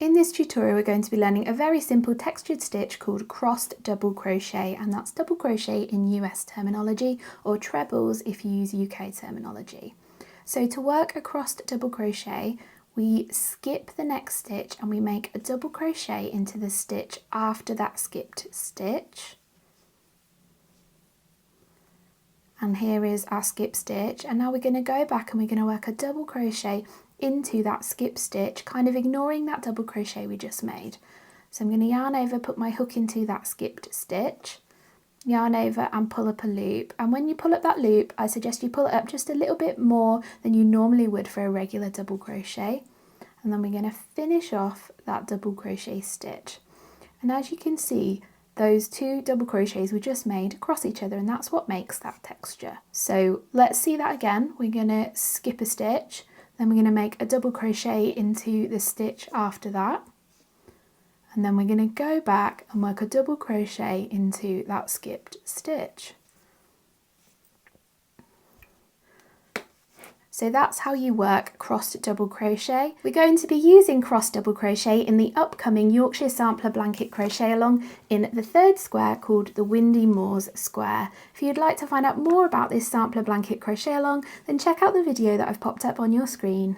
In this tutorial we're going to be learning a very simple textured stitch called crossed double crochet, and that's double crochet in US terminology, or trebles if you use UK terminology. So to work a crossed double crochet, we skip the next stitch and we make a double crochet into the stitch after that skipped stitch. And here is our skip stitch, and now we're going to go back and we're going to work a double crochet into that skip stitch, kind of ignoring that double crochet we just made. So I'm going to yarn over, put my hook into that skipped stitch, yarn over and pull up a loop. And when you pull up that loop, I suggest you pull it up just a little bit more than you normally would for a regular double crochet. And then we're going to finish off that double crochet stitch. And as you can see, those two double crochets we just made cross each other, and that's what makes that texture. So let's see that again. We're going to skip a stitch, then we're going to make a double crochet into the stitch after that, and then we're going to go back and work a double crochet into that skipped stitch. So that's how you work crossed double crochet. We're going to be using crossed double crochet in the upcoming Yorkshire Sampler Blanket Crochet Along in the third square called the Windy Moors Square. If you'd like to find out more about this Sampler Blanket Crochet Along, then check out the video that I've popped up on your screen.